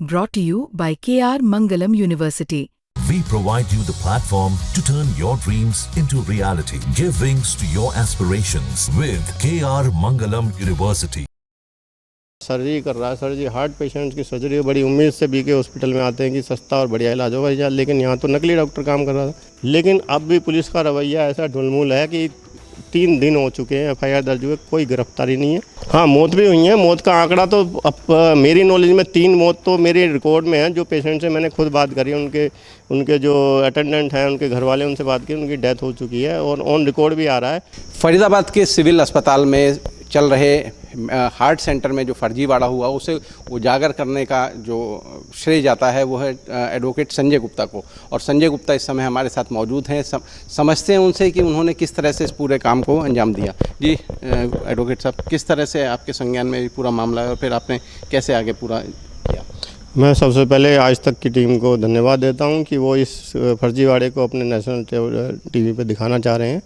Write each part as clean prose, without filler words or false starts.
Brought to you by KR Mangalam University. We provide you the platform to turn your dreams into reality. Give wings to your aspirations with KR Mangalam University. Surgery कर रहा है। Surgery heart patients की surgery बड़ी उम्मीद से BK hospital में आते हैं कि सस्ता और बढ़िया इलाज होगा यहाँ, लेकिन यहाँ तो नकली डॉक्टर काम कर रहा था। लेकिन अब भी पुलिस का रवैया ऐसा ढुलमुल है कि 3 दिन हो चुके हैं, FIR दर्ज हुए, कोई गिरफ्तारी नहीं है। हाँ, मौत भी हुई है। मौत का आंकड़ा तो अब मेरी नॉलेज में 3 मौत तो मेरे रिकॉर्ड में है। जो पेशेंट से मैंने खुद बात करी, उनके जो अटेंडेंट हैं, उनके घर वाले, उनसे बात की, उनकी डेथ हो चुकी है और ऑन रिकॉर्ड भी आ रहा है। फरीदाबाद के सिविल अस्पताल में चल रहे हार्ट सेंटर में जो फर्जीवाड़ा हुआ उसे उजागर करने का जो श्रेय जाता है वो है एडवोकेट संजय गुप्ता को। और संजय गुप्ता इस समय हमारे साथ मौजूद हैं। समझते हैं उनसे कि उन्होंने किस तरह से इस पूरे काम को अंजाम दिया। जी एडवोकेट साहब, किस तरह से आपके संज्ञान में पूरा मामला है और फिर आपने कैसे आगे पूरा किया? मैं सबसे पहले आज तक की टीम को धन्यवाद देता हूं कि वो इस फर्जीवाड़े को अपने नेशनल टीवी पे दिखाना चाह रहे हैं।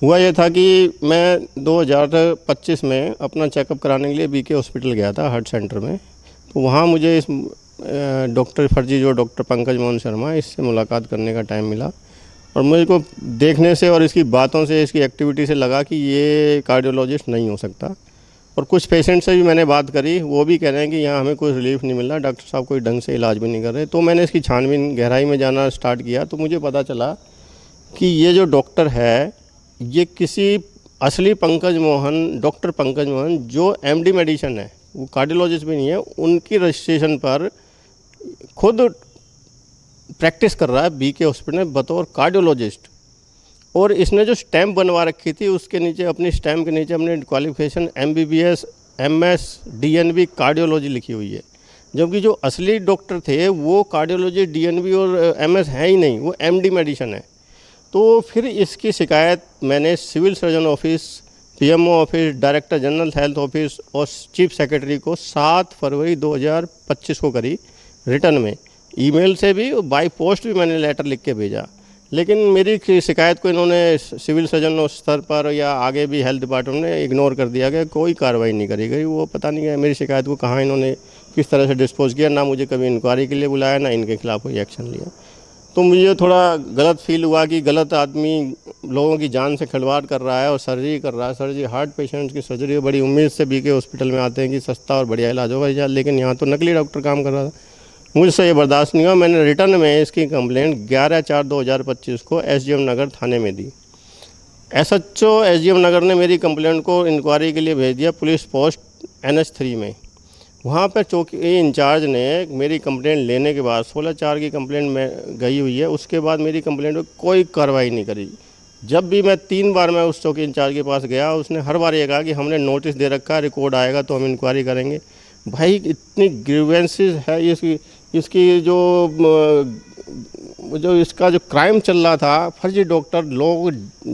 हुआ ये था कि मैं 2025 में अपना चेकअप कराने के लिए बीके हॉस्पिटल गया था, हार्ट सेंटर में। तो वहाँ मुझे इस डॉक्टर पंकज मोहन शर्मा, इससे मुलाकात करने का टाइम मिला और मुझे को देखने से और इसकी बातों से, इसकी एक्टिविटी से लगा कि ये कार्डियोलॉजिस्ट नहीं हो सकता। और कुछ पेशेंट से भी मैंने बात करी, वो भी कह रहे हैं कि यहाँ हमें कोई रिलीफ नहीं मिल रहा, डॉक्टर साहब कोई ढंग से इलाज भी नहीं कर रहे। तो मैंने इसकी छानबीन गहराई में जाना स्टार्ट किया तो मुझे पता चला कि ये जो डॉक्टर है ये किसी असली डॉक्टर पंकज मोहन जो MD मेडिसिन है, वो कार्डियोलॉजिस्ट भी नहीं है, उनकी रजिस्ट्रेशन पर खुद प्रैक्टिस कर रहा है बीके हॉस्पिटल में बतौर कार्डियोलॉजिस्ट। और इसने जो स्टैम्प बनवा रखी थी उसके नीचे, अपनी स्टैम्प के नीचे अपने qualification MBBS MS DNB cardiology लिखी हुई है। जबकि जो असली डॉक्टर थे वो कार्डियोलॉजी DNB और MS है ही नहीं, वो MD मेडिसिन है। तो फिर इसकी शिकायत मैंने civil surgeon office, PMO office, director general health office और चीफ सेक्रेटरी को 7 फरवरी 2025 को करी, रिटर्न में, ईमेल से भी और बाय पोस्ट भी मैंने लेटर लिख के भेजा। लेकिन मेरी शिकायत को इन्होंने सिविल सर्जन स्तर पर या आगे भी हेल्थ डिपार्टमेंट ने इग्नोर कर दिया गया, कोई कार्रवाई नहीं करी गई। वो पता नहीं है मेरी शिकायत को कहाँ इन्होंने किस तरह से डिस्पोज किया, ना मुझे कभी इंक्वायरी के लिए बुलाया, ना इनके खिलाफ कोई एक्शन लिया। तो मुझे थोड़ा गलत फील हुआ कि गलत आदमी लोगों की जान से खिलवाड़ कर रहा है और सर्जरी कर रहा है। सर्जरी हार्ट पेशेंट्स की सर्जरी बड़ी उम्मीद से बीके हॉस्पिटल में आते हैं कि सस्ता और बढ़िया इलाज होगा यहाँ, लेकिन यहाँ तो नकली डॉक्टर काम कर रहा था। मुझसे ये बर्दाश्त नहीं हुआ। मैंने रिटर्न में इसकी कंप्लेंट 11/4/2025 को SGM नगर थाने में दी। SHO SGM नगर ने मेरी कंप्लेंट को इंक्वायरी के लिए भेज दिया पुलिस पोस्ट NH3 में। वहाँ पर चौकी इंचार्ज ने मेरी कंप्लेंट लेने के बाद 16/4 की कंप्लेंट में गई हुई है, उसके बाद मेरी कंप्लेंट पर कोई कार्रवाई नहीं करी। जब भी मैं 3 बार मैं उस चौकी इंचार्ज के पास गया, उसने हर बार ये कहा कि हमने नोटिस दे रखा है, रिकॉर्ड आएगा तो हम इंक्वायरी करेंगे। भाई इतनी ग्रीवेंसेस है इसकी जो इसका जो क्राइम चल रहा था, फर्जी डॉक्टर लोग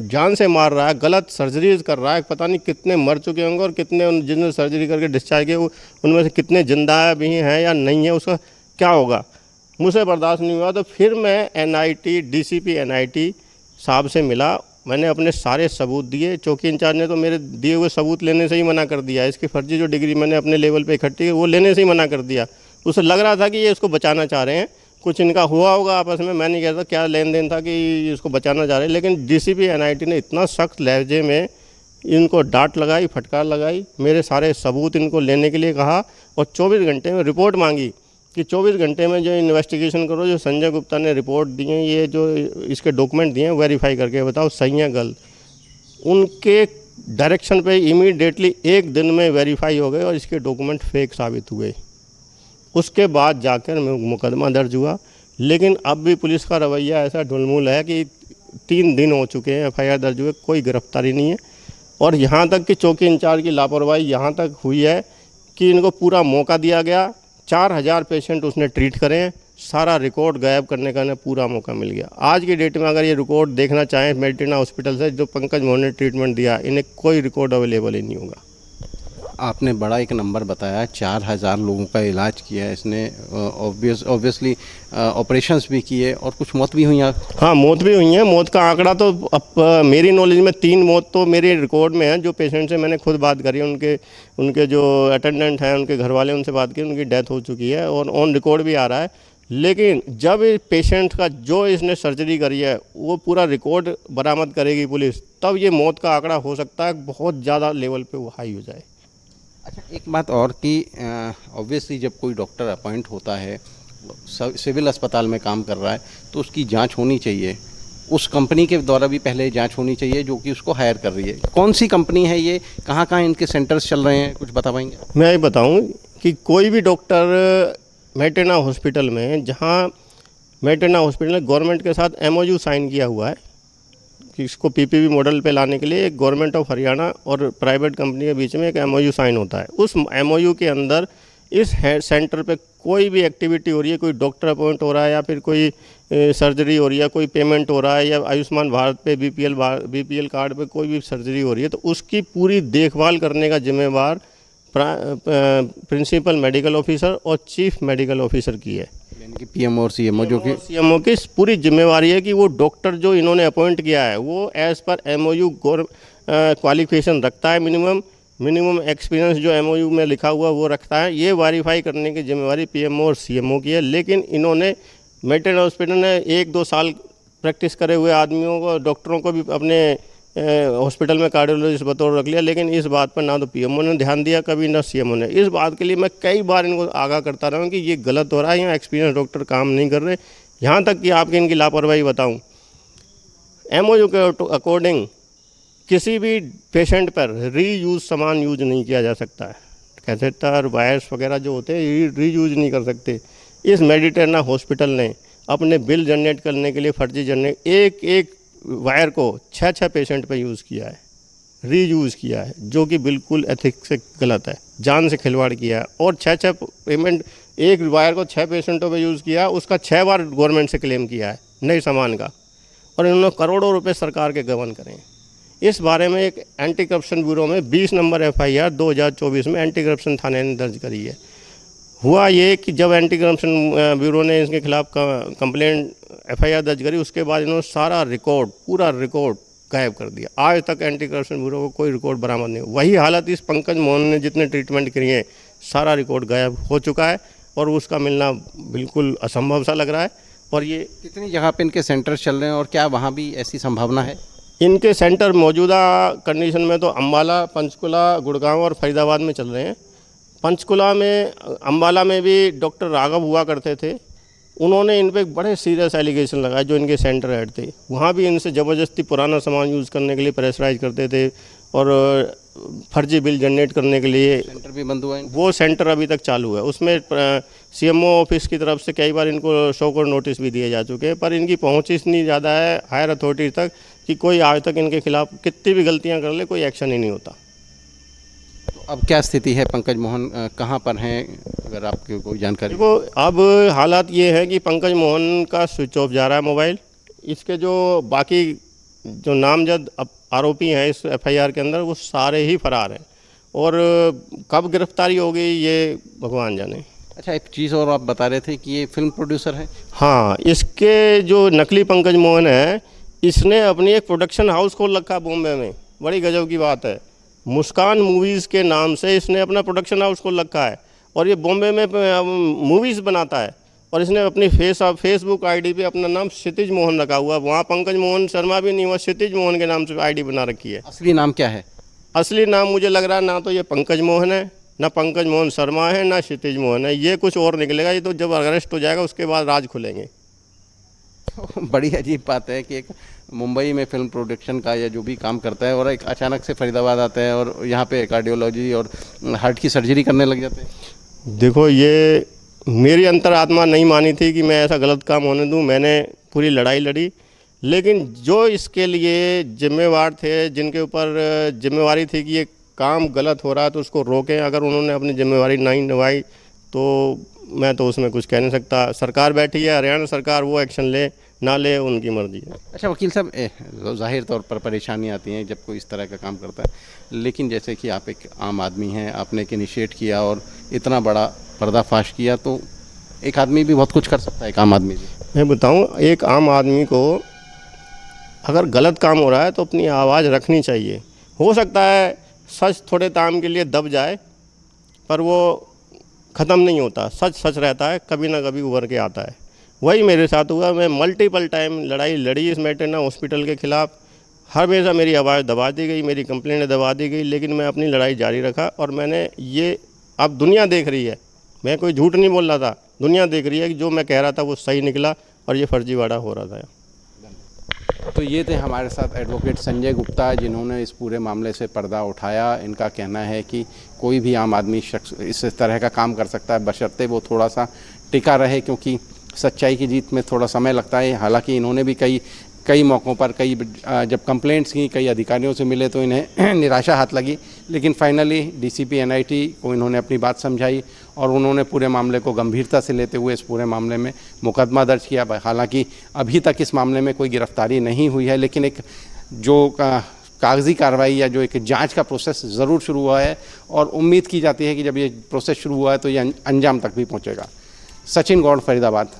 जान से मार रहा है, गलत सर्जरीज कर रहा है। पता नहीं कितने मर चुके होंगे और कितने जिन्होंने सर्जरी करके डिस्चार्ज किए उनमें से कितने जिंदा भी हैं या नहीं है, उसका क्या होगा। मुझसे बर्दाश्त नहीं हुआ तो फिर मैं NIT DCP NIT साहब से मिला। मैंने अपने सारे सबूत दिए। चौकी इंचार्ज ने तो मेरे दिए हुए सबूत लेने से ही मना कर दिया। इसकी फर्जी जो डिग्री मैंने अपने लेवल पे इकट्ठी की वो लेने से ही मना कर दिया। उसे लग रहा था कि ये इसको बचाना चाह रहे हैं, कुछ इनका हुआ होगा आपस में, मैं नहीं कहता क्या लेन देन था कि इसको बचाना चाह रहे हैं। लेकिन DCP NIT ने इतना सख्त लहजे में इनको डांट लगाई, फटकार लगाई, मेरे सारे सबूत इनको लेने के लिए कहा और 24 घंटे में रिपोर्ट मांगी कि 24 घंटे में जो इन्वेस्टिगेशन करो, जो संजय गुप्ता ने रिपोर्ट दी है, ये जो इसके डॉक्यूमेंट दिए हैं वेरीफाई करके बताओ सही है गलत। उनके डायरेक्शन पे इमीडिएटली 1 दिन में वेरीफाई हो गए और इसके डॉक्यूमेंट फेक साबित हुए। उसके बाद जाकर मुकदमा दर्ज हुआ। लेकिन अब भी पुलिस का रवैया ऐसा ढुलमुल है कि 3 दिन हो चुके हैं, FIR दर्ज हुए, कोई गिरफ्तारी नहीं है। और यहाँ तक कि चौकी इंचार्ज की लापरवाही यहाँ तक हुई है कि इनको पूरा मौका दिया गया। 4000 पेशेंट उसने ट्रीट करे हैं, सारा रिकॉर्ड गायब करने का इन्हें पूरा मौका मिल गया। आज की डेट में अगर ये रिकॉर्ड देखना चाहें मेडिटेना हॉस्पिटल से जो पंकज मोहन ने ट्रीटमेंट दिया, इन्हें कोई रिकॉर्ड अवेलेबल ही नहीं होगा। आपने बड़ा एक नंबर बताया, 4000 लोगों का इलाज किया है इसने, ऑब्वियसली ऑपरेशंस भी किए और कुछ मौत भी हुई हैं। हाँ, मौत भी हुई है। मौत का आंकड़ा तो अब मेरी नॉलेज में 3 मौत तो मेरे रिकॉर्ड में है। जो पेशेंट से मैंने खुद बात करी, उनके जो अटेंडेंट हैं, उनके घर वाले, उनसे बात की, उनकी डेथ हो चुकी है और ऑन रिकॉर्ड भी आ रहा है। लेकिन जब पेशेंट का जो इसने सर्जरी करी है वो पूरा रिकॉर्ड बरामद करेगी पुलिस, तब ये मौत का आंकड़ा हो सकता है बहुत ज़्यादा लेवल पे वो हाई हो जाए। अच्छा, एक बात और कि ऑब्वियसली जब कोई डॉक्टर अपॉइंट होता है, सिविल अस्पताल में काम कर रहा है, तो उसकी जांच होनी चाहिए। उस कंपनी के द्वारा भी पहले जांच होनी चाहिए जो कि उसको हायर कर रही है। कौन सी कंपनी है ये, कहाँ कहाँ इनके सेंटर्स चल रहे हैं, कुछ बता पाएंगे? मैं ये बताऊं कि कोई भी डॉक्टर मैटरना हॉस्पिटल में, जहां मैटरना हॉस्पिटल ने गवर्नमेंट के साथ MOU साइन किया हुआ है कि इसको PPP मॉडल पे लाने के लिए, एक गवर्नमेंट ऑफ हरियाणा और प्राइवेट कंपनी के बीच में एक MOU साइन होता है। उस MOU के अंदर इस सेंटर पे कोई भी एक्टिविटी हो रही है, कोई डॉक्टर अपॉइंट हो रहा है या फिर कोई सर्जरी हो रही है, कोई पेमेंट हो रहा है, या आयुष्मान भारत पे BPL कार्ड पे कोई भी सर्जरी हो रही है, तो उसकी पूरी देखभाल करने का जिम्मेवार प्रिंसिपल मेडिकल ऑफिसर और चीफ मेडिकल ऑफिसर की है। यानी कि PM और CMO जो कि CMO की पूरी जिम्मेवारी है कि वो डॉक्टर जो इन्होंने अपॉइंट किया है वो एज़ पर MOU क्वालिफिकेशन रखता है, मिनिमम एक्सपीरियंस जो MOU में लिखा हुआ वो रखता है। ये वेरीफाई करने की जिम्मेवारी PMO और CMO की है। लेकिन इन्होंने मेटरना हॉस्पिटल ने 1-2 साल प्रैक्टिस करे हुए आदमियों को, डॉक्टरों को भी अपने हॉस्पिटल में कार्डियोलॉजिस्ट बतौर रख लिया। लेकिन इस बात पर ना तो PMO ने ध्यान दिया कभी, ना CMO ने। इस बात के लिए मैं कई बार इनको आगाह करता रहा हूँ कि ये गलत हो रहा है, यहाँ एक्सपीरियंस डॉक्टर काम नहीं कर रहे। यहाँ तक कि आपकी इनकी लापरवाही बताऊँ, MOU के अकॉर्डिंग किसी भी पेशेंट पर रीयूज सामान यूज नहीं किया जा सकता है। कैथेटर, वायर्स वगैरह जो होते हैं रीयूज नहीं कर सकते। इस मेडिटेरना हॉस्पिटल ने अपने बिल जनरेट करने के लिए फर्जी जनरेट एक वायर को 6 पेशेंट पे यूज़ किया है, रीयूज़ किया है, जो कि बिल्कुल एथिक्स से गलत है, जान से खिलवाड़ किया है। और 6 पेमेंट, एक वायर को 6 पेशेंटों पे यूज़ किया, उसका 6 बार गवर्नमेंट से क्लेम किया है नए सामान का, और इन्होंने करोड़ों रुपए सरकार के गबन करें। इस बारे में एक एंटी करप्शन ब्यूरो में 20 नंबर FIR 2024 में एंटी करप्शन थाने ने दर्ज करी है। हुआ ये कि जब एंटी करप्शन ब्यूरो ने इसके खिलाफ कंप्लेंट FIR दर्ज करी, उसके बाद इन्होंने सारा रिकॉर्ड, पूरा रिकॉर्ड गायब कर दिया। आज तक एंटी करप्शन ब्यूरो को कोई रिकॉर्ड बरामद नहीं। वही हालत इस पंकज मोहन ने जितने ट्रीटमेंट किए हैं, सारा रिकॉर्ड गायब हो चुका है और उसका मिलना बिल्कुल असंभव सा लग रहा है। और ये कितनी जगह पे इनके सेंटर चल रहे हैं और क्या वहाँ भी ऐसी संभावना है? इनके सेंटर मौजूदा कंडीशन में तो अम्बाला, पंचकुला, गुड़गांव और फरीदाबाद में चल रहे हैं। पंचकुला में, अम्बाला में भी डॉक्टर राघव हुआ करते थे, उन्होंने इन पे बड़े सीरियस एलिगेशन लगाए जो इनके सेंटर हेड थे। वहाँ भी इनसे ज़बरदस्ती पुराना सामान यूज़ करने के लिए प्रेशराइज करते थे और फर्जी बिल जनरेट करने के लिए। सेंटर भी बंद हुआ है? वो सेंटर अभी तक चालू है। उसमें CMO ऑफिस की तरफ से कई बार इनको शो कॉज नोटिस भी दिए जा चुके हैं, पर इनकी पहुँच इतनी ज़्यादा है हायर अथॉरिटी तक कि कोई आज तक इनके खिलाफ कितनी भी गलतियाँ कर ले, कोई एक्शन ही नहीं होता। तो अब क्या स्थिति है? पंकज मोहन कहाँ पर हैं, अगर आपको कोई जानकारी? देखो, अब हालात ये है कि पंकज मोहन का स्विच ऑफ जा रहा है मोबाइल। इसके जो बाकी जो नामजद आरोपी हैं इस FIR के अंदर, वो सारे ही फरार हैं और कब गिरफ्तारी होगी ये भगवान जाने। अच्छा, एक चीज़ और आप बता रहे थे कि ये फिल्म प्रोड्यूसर है? हाँ, इसके जो नकली पंकज मोहन है, इसने अपनी एक प्रोडक्शन हाउस खोल रखा बॉम्बे में। बड़ी गजब की बात है, मुस्कान मूवीज़ के नाम से इसने अपना प्रोडक्शन हाउस खोल रखा है और ये बॉम्बे में मूवीज़ बनाता है। और इसने अपनी फेसबुक ID पे अपना नाम क्षितिज मोहन रखा हुआ। वहाँ पंकज मोहन शर्मा भी नहीं हुआ, क्षितिज मोहन के नाम से ID बना रखी है। असली नाम क्या है? असली नाम मुझे लग रहा है ना तो ये पंकज मोहन है, ना पंकज मोहन शर्मा है, ना क्षितिज मोहन है। ये कुछ और निकलेगा। ये तो जब अरेस्ट हो जाएगा उसके बाद राज खुलेंगे। बड़ी अजीब बात है कि एक मुंबई में फिल्म प्रोडक्शन का या जो भी काम करता है और एक अचानक से फरीदाबाद आता है और यहाँ पे कार्डियोलॉजी और हार्ट की सर्जरी करने लग जाते हैं। देखो, ये मेरी अंतरात्मा नहीं मानी थी कि मैं ऐसा गलत काम होने दूं। मैंने पूरी लड़ाई लड़ी, लेकिन जो इसके लिए जिम्मेवार थे, जिनके ऊपर जिम्मेवारी थी कि ये काम गलत हो रहा है तो उसको रोकें, अगर उन्होंने अपनी जिम्मेवारी नहीं निभाई तो मैं तो उसमें कुछ कह नहीं सकता। सरकार बैठी है, हरियाणा सरकार, वो एक्शन ले ना ले उनकी मर्जी है। अच्छा वकील साहब, ज़ाहिर तौर पर परेशानी आती है जब कोई इस तरह का काम करता है, लेकिन जैसे कि आप एक आम आदमी हैं, आपने एक इनिशिएट किया और इतना बड़ा पर्दाफाश किया, तो एक आदमी भी बहुत कुछ कर सकता है, एक आम आदमी भी। मैं बताऊं, एक आम आदमी को अगर गलत काम हो रहा है तो अपनी आवाज़ रखनी चाहिए। हो सकता है सच थोड़े टाइम के लिए दब जाए, पर वो ख़त्म नहीं होता। सच सच रहता है, कभी ना कभी उभर के आता है। वही मेरे साथ हुआ। मैं मल्टीपल टाइम लड़ाई लड़ी इस मैटरना हॉस्पिटल के ख़िलाफ़। हमेशा मेरी आवाज़ दबा दी गई, मेरी कंप्लेंट दबा दी गई, लेकिन मैं अपनी लड़ाई जारी रखा। और मैंने ये, अब दुनिया देख रही है, मैं कोई झूठ नहीं बोल रहा था, दुनिया देख रही है कि जो मैं कह रहा था वो सही निकला और ये फर्जीवाड़ा हो रहा था। तो ये थे हमारे साथ एडवोकेट संजय गुप्ता, जिन्होंने इस पूरे मामले से पर्दा उठाया। इनका कहना है कि कोई भी आम आदमी शख्स इस तरह का काम कर सकता है, बशर्ते वो थोड़ा सा टिका रहे, क्योंकि सच्चाई की जीत में थोड़ा समय लगता है। हालांकि इन्होंने भी कई मौक़ों पर जब कंप्लेंट्स की, कई अधिकारियों से मिले तो इन्हें निराशा हाथ लगी, लेकिन फाइनली डीसीपी एनआईटी को इन्होंने अपनी बात समझाई और उन्होंने पूरे मामले को गंभीरता से लेते हुए इस पूरे मामले में मुकदमा दर्ज किया। हालांकि अभी तक इस मामले में कोई गिरफ्तारी नहीं हुई है, लेकिन एक जो कागज़ी कार्रवाई या जो एक जांच का प्रोसेस ज़रूर शुरू हुआ है और उम्मीद की जाती है कि जब ये प्रोसेस शुरू हुआ है तो ये अंजाम तक भी पहुँचेगा। सचिन गौड़, फरीदाबाद।